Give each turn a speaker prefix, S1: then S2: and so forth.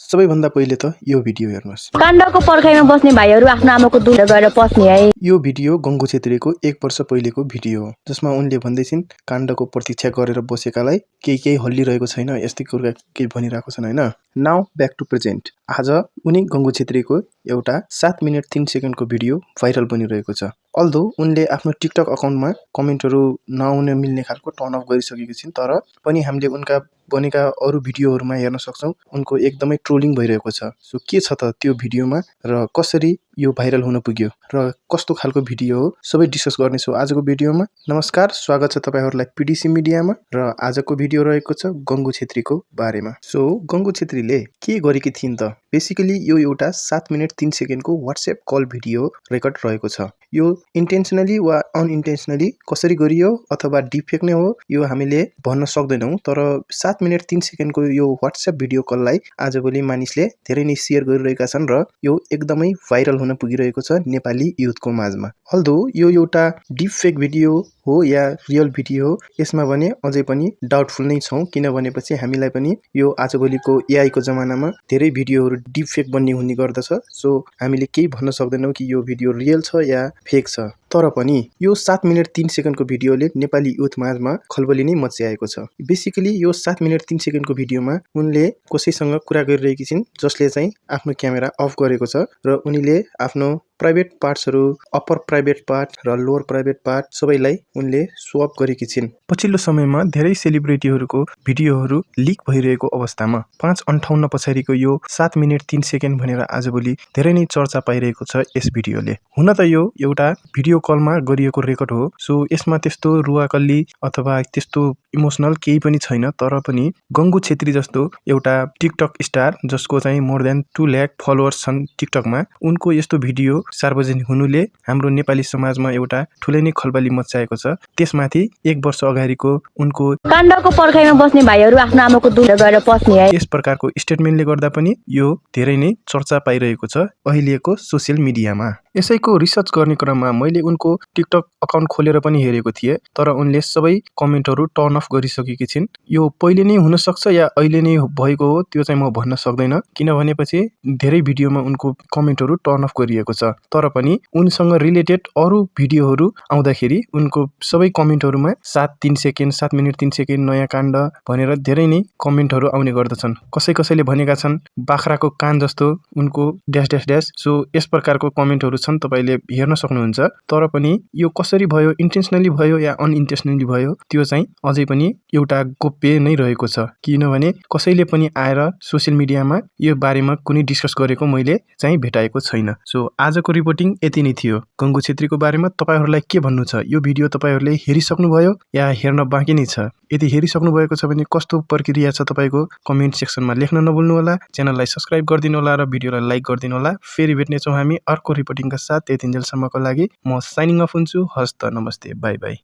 S1: सबैभन्दा पहिले त यो भिडियो हेर्नुहोस्।
S2: काण्डको पर्खाइमा बस्ने भाइहरू आफ्नो आमाको दुध गएर पस्ने है।
S1: यो भिडियो गङ्गु छेत्रीको 1 वर्ष पहिलेको भिडियो हो, जसमा उनले भन्दैछिन् काण्डको प्रतीक्षा गरेर बसेकालाई केही हल्लिरहेको छैन, यस्तै कुरा केही भनिरहेको छन् हैन। Now back to present. आज उनी गङ्गु छेत्रीको एउटा 7 मिनेट 3 सेकेन्डको भिडियो भाइरल बनिरहेको छ। अल्दो उनले आफ्नो टिकटक अकाउन्टमा कमेन्टहरू नआउन मिल्ने खालको टर्न अफ गरिसकेकी छिन्, तर पनि हामीले उनका बनेका अरू भिडियोहरूमा हेर्न सक्छौं उनको एकदमै ट्रोलिङ भइरहेको छ। सो के छ त त्यो भिडियोमा र कसरी यो भाइरल हुन पुग्यो र कस्तो खालको भिडियो हो सबै डिस्कस गर्नेछौँ आजको भिडियोमा। नमस्कार, स्वागत छ तपाईहरुलाई पीडीसी मिडियामा र आजको भिडियो रहेको छ गङ्गु छेत्रीको बारेमा। सो गङ्गु छेत्रीले के गरेकी थिइन् त? बेसिकली यो एउटा 7 मिनेट 3 सेकेन्डको व्हाट्सएप कल भिडियो रेकर्ड रहेको छ। यो इन्टेन्सनली वा अनइन्टेन्सनली कसरी गरियो अथवा डिफेक्ट नै हो यो हामीले भन्न सक्दैनौं, तर 7 मिनेट 3 सेकेन्डको यो व्हाट्सएप भिडियो कललाई आजभोलि मानिसले धेरै नै शेयर गरिरहेका छन् र यो एकदमै भाइरल हुन पुगिरहेको छ नेपाली युथको माझमा। अल्दो यो एउटा डिफेक्ट भिडियो हो या रियल भिडियो हो, यसमा भने अझै पनि डाउटफुल नै छौं, किनभनेपछि हामीलाई पनि यो आजभोलिको एआई को जमानामा धेरै भिडियोहरू डिफेक्ट बन्ने हुने गर्दछ। सो हामीले केही भन्न सक्दैनौं कि यो भिडियो रियल छ या फेक छ, तर पनि यो 7 मिनेट 3 सेकेन्डको भिडियोले नेपाली युथ माझमा खलबली नै मच्चाएको छ। बेसिकली यो 7 मिनेट 3 सेकेन्डको भिडियोमा उनले कसैसँग कुरा गरिरहेकी छिन् जसले चाहिँ आफ्नो क्यामेरा अफ गरेको छ र उनीले आफ्नो प्राइभेट पार्ट्सहरू, अप्पर प्राइभेट पार्ट र लोअर प्राइभेट पार्ट सबैलाई उनले सो अफ गरेकी छिन्। पछिल्लो समयमा धेरै सेलिब्रिटीहरूको भिडियोहरू लिक भइरहेको अवस्थामा 5:58 पछाडिको यो 7 मिनेट 3 सेकेन्ड भनेर आजभोलि धेरै नै चर्चा पाइरहेको छ यस भिडियोले। हुन त यो एउटा भिडियो कलमा गरिएको रेकर्ड हो, सो यसमा त्यस्तो रुवाकल्ली अथवा त्यस्तो इमोसनल केही पनि छैन, तर पनि गङ्गु छेत्री जस्तो एउटा टिकटक स्टार जसको चाहिँ मोर देन 2 लाख फलोअर्स छन् टिकटकमा, उनको यस्तो भिडियो सार्वजनिक हुनुले हाम्रो नेपाली समाजमा एउटा ठुलै नै खलबली मच्चाएको छ। त्यसमाथि 1 वर्ष अगाडिको उनको
S2: काण्डको पर्खाइमा बस्ने भाइहरू आफ्नो आमाको दुध गएर पस्ने है,
S1: यस प्रकारको स्टेटमेन्टले गर्दा पनि यो धेरै नै चर्चा पाइरहेको छ अहिलेको सोशल मिडियामा। यसैको रिसर्च गर्ने क्रममा मैले उनको टिकटक अकाउन्ट खोलेर पनि हेरेको थिएँ, तर उनले सबै कमेन्टहरू टर्न अफ गरिसकेकी छिन्। यो पहिले नै हुन सक्छ या अहिले नै भएको हो त्यो चाहिँ म भन्न सक्दैन, किनभनेपछि धेरै भिडियोमा उनको कमेन्टहरू टर्न अफ गरिएको छ, तर पनि उनसँग रिलेटेड अरू भिडियोहरू आउँदाखेरि उनको सबै कमेन्टहरूमा 7 मिनेट 3 सेकेन्ड नयाँ काण्ड भनेर धेरै नै कमेन्टहरू आउने गर्दछन्। कसैले भनेका छन् बाख्राको कान जस्तो उनको dash dash dash. So yes प्रकारको कमेन्टहरू छन्, तपाईले हेर्न सक्नुहुन्छ। तर पनि यो कसरी भयो, इन्टेन्सनली भयो या अनइन्टेन्सनली भयो, त्यो चाहिँ अझै पनि एउटा गोप्य नै रहेको छ, किनभने कसैले पनि आएर सोशल मिडियामा यो बारेमा कुनै डिस्कस गरेको मैले चाहिँ भेटाएको छैन। सो आजको रिपोर्टिङ यति नै थियो गङ्गु छेत्रीको बारेमा। तपाईहरुलाई के भन्नु छ? यो भिडियो तपाईहरुले हेरिसक्नुभयो या हेर्न बाँकी नै छ? यदि हेरिसक्नु भएको छ भने कस्तो प्रक्रिया छ तपाईको कमेन्ट सेक्सनमा लेख्न नभुल्नु होला। च्यानललाई सब्स्क्राइब गरिदिनु होला र भिडियोलाई लाइक गरिदिनु होला। फेरि भेट्नेछौँ हामी अर्को रिपोर्टिङका साथ। यतिन्जेलसम्मको लागि म साइनिङ अफ हुन्छु। हस्त नमस्ते, बाई बाई।